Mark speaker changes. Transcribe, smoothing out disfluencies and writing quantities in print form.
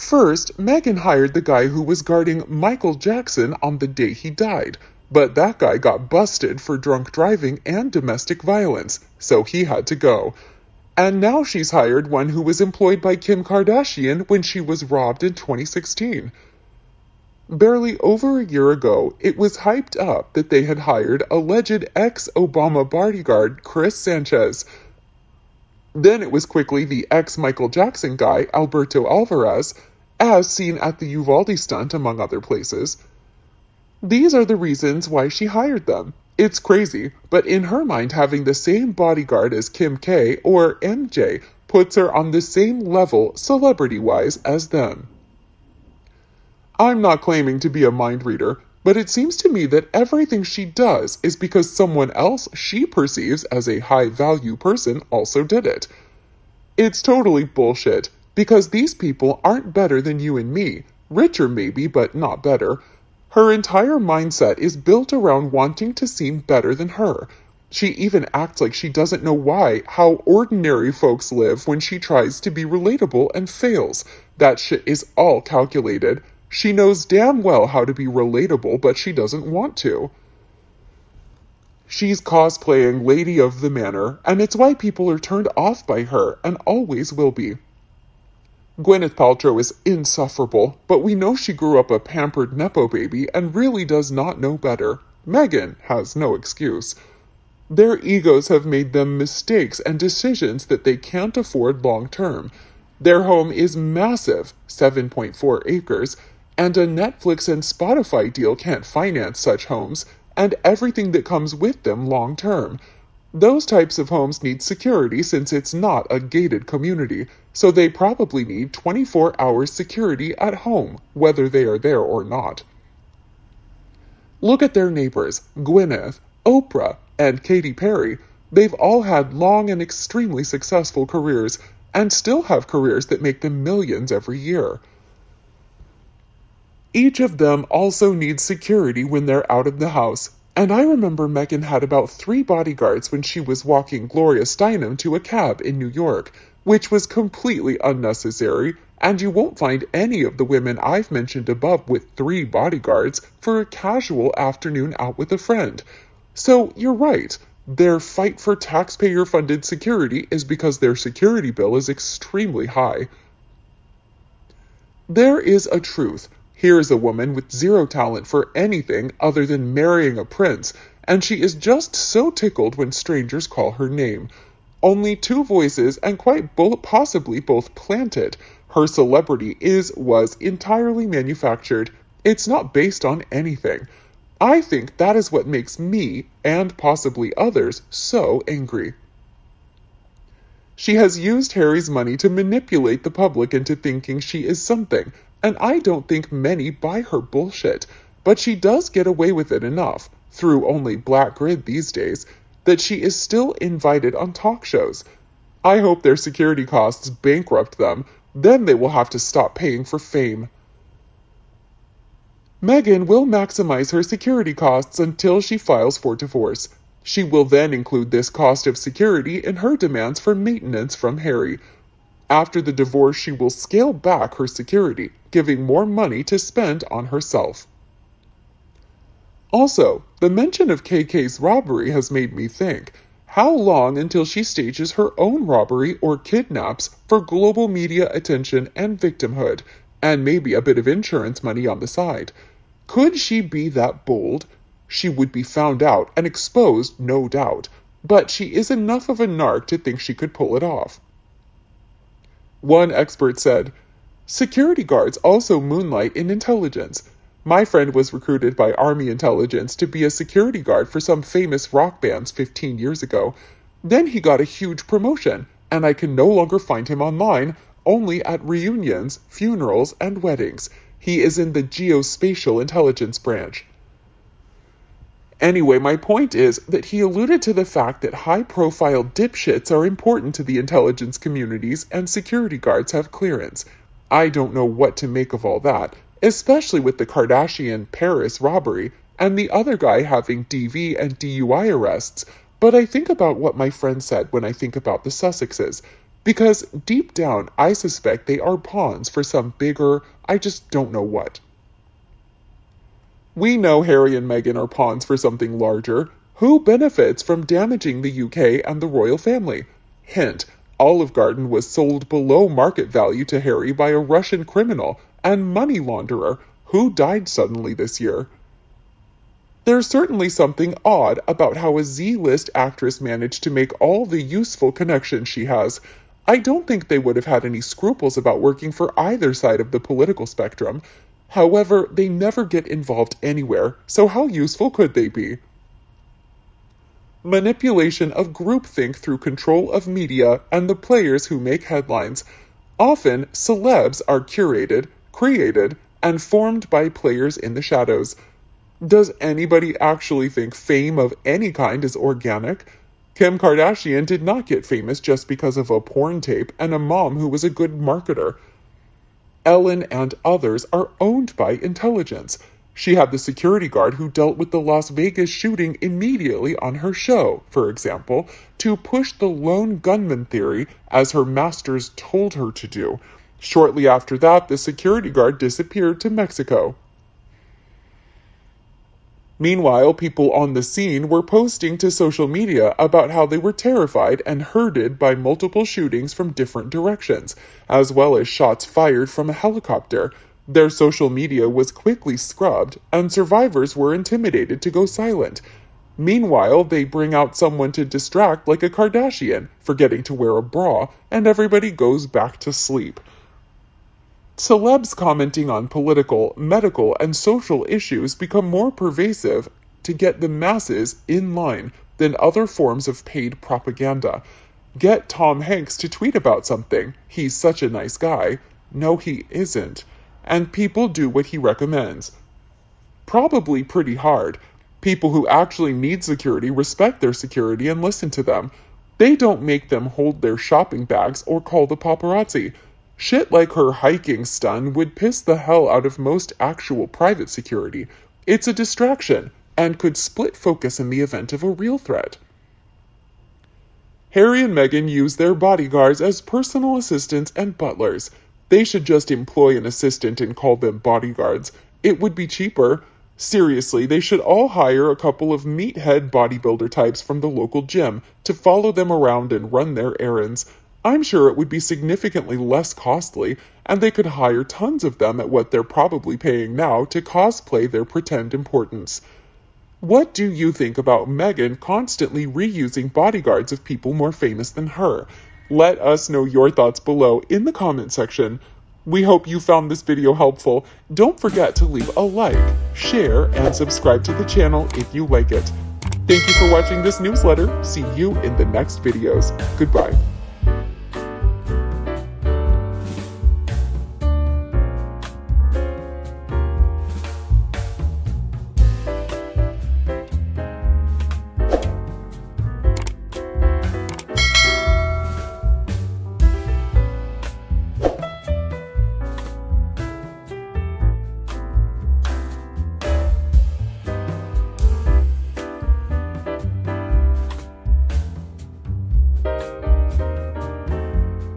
Speaker 1: First, Meghan hired the guy who was guarding Michael Jackson on the day he died, but that guy got busted for drunk driving and domestic violence, so he had to go. And now she's hired one who was employed by Kim Kardashian when she was robbed in 2016. Barely over a year ago, it was hyped up that they had hired alleged ex-Obama bodyguard Chris Sanchez. Then it was quickly the ex-Michael Jackson guy, Alberto Alvarez, as seen at the Uvalde stunt, among other places. These are the reasons why she hired them. It's crazy, but in her mind, having the same bodyguard as Kim K or MJ puts her on the same level, celebrity-wise, as them. I'm not claiming to be a mind reader, but it seems to me that everything she does is because someone else she perceives as a high-value person also did it. It's totally bullshit, because these people aren't better than you and me, richer maybe, but not better. Her entire mindset is built around wanting to seem better than her. She even acts like she doesn't know how ordinary folks live when she tries to be relatable and fails. That shit is all calculated. She knows damn well how to be relatable, but she doesn't want to. She's cosplaying Lady of the Manor, and it's why people are turned off by her, and always will be. Gwyneth Paltrow is insufferable, but we know she grew up a pampered Nepo baby and really does not know better. Meghan has no excuse. Their egos have made them mistakes and decisions that they can't afford long term. Their home is massive, 7.4 acres, and a Netflix and Spotify deal can't finance such homes, and everything that comes with them long term. Those types of homes need security since it's not a gated community, so they probably need 24-hour security at home, whether they are there or not. Look at their neighbors, Gwyneth, Oprah, and Katy Perry. They've all had long and extremely successful careers, and still have careers that make them millions every year. Each of them also needs security when they're out of the house, and I remember Meghan had about 3 bodyguards when she was walking Gloria Steinem to a cab in New York, which was completely unnecessary, and you won't find any of the women I've mentioned above with 3 bodyguards for a casual afternoon out with a friend. So you're right, their fight for taxpayer-funded security is because their security bill is extremely high. There is a truth. Here's a woman with zero talent for anything other than marrying a prince, and she is just so tickled when strangers call her name. Only 2 voices and quite possibly both planted. Her celebrity was entirely manufactured. It's not based on anything. I think that is what makes me, and possibly others, so angry. She has used Harry's money to manipulate the public into thinking she is something, and I don't think many buy her bullshit, but she does get away with it enough, through only Black Grid these days, that she is still invited on talk shows. I hope their security costs bankrupt them, then they will have to stop paying for fame. Meghan will maximize her security costs until she files for divorce. She will then include this cost of security in her demands for maintenance from Harry. After the divorce, she will scale back her security, giving more money to spend on herself. Also, the mention of KK's robbery has made me think, how long until she stages her own robbery or kidnaps for global media attention and victimhood, and maybe a bit of insurance money on the side? Could she be that bold? She would be found out and exposed, no doubt, but she is enough of a narc to think she could pull it off. One expert said, "Security guards also moonlight in intelligence. My friend was recruited by Army intelligence to be a security guard for some famous rock bands 15 years ago. Then he got a huge promotion, and I can no longer find him online, only at reunions, funerals, and weddings. He is in the geospatial intelligence branch." Anyway, my point is that he alluded to the fact that high-profile dipshits are important to the intelligence communities and security guards have clearance. I don't know what to make of all that, especially with the Kardashian Paris robbery and the other guy having DV and DUI arrests, but I think about what my friend said when I think about the Sussexes. Because deep down, I suspect they are pawns for some bigger, I just don't know what. We know Harry and Meghan are pawns for something larger. Who benefits from damaging the UK and the royal family? Hint, Olive Garden was sold below market value to Harry by a Russian criminal and money launderer who died suddenly this year. There's certainly something odd about how a Z-list actress managed to make all the useful connections she has. I don't think they would have had any scruples about working for either side of the political spectrum. However, they never get involved anywhere, so how useful could they be? Manipulation of groupthink through control of media and the players who make headlines. Often, celebs are curated, created, and formed by players in the shadows. Does anybody actually think fame of any kind is organic? Kim Kardashian did not get famous just because of a porn tape and a mom who was a good marketer. Ellen and others are owned by intelligence. She had the security guard who dealt with the Las Vegas shooting immediately on her show, for example, to push the lone gunman theory as her masters told her to do. Shortly after that, the security guard disappeared to Mexico. Meanwhile, people on the scene were posting to social media about how they were terrified and hurted by multiple shootings from different directions, as well as shots fired from a helicopter. Their social media was quickly scrubbed, and survivors were intimidated to go silent. Meanwhile, they bring out someone to distract like a Kardashian, forgetting to wear a bra, and everybody goes back to sleep. Celebs commenting on political, medical, and social issues become more pervasive to get the masses in line than other forms of paid propaganda. Get Tom Hanks to tweet about something. He's such a nice guy. No, he isn't. And people do what he recommends. Probably pretty hard. People who actually need security respect their security and listen to them. They don't make them hold their shopping bags or call the paparazzi. Shit like her hiking stun would piss the hell out of most actual private security. It's a distraction, and could split focus in the event of a real threat. Harry and Meghan use their bodyguards as personal assistants and butlers. They should just employ an assistant and call them bodyguards. It would be cheaper. Seriously, they should all hire a couple of meathead bodybuilder types from the local gym to follow them around and run their errands. I'm sure it would be significantly less costly, and they could hire tons of them at what they're probably paying now to cosplay their pretend importance. What do you think about Meghan constantly reusing bodyguards of people more famous than her? Let us know your thoughts below in the comment section. We hope you found this video helpful. Don't forget to leave a like, share, and subscribe to the channel if you like it. Thank you for watching this newsletter. See you in the next videos. Goodbye.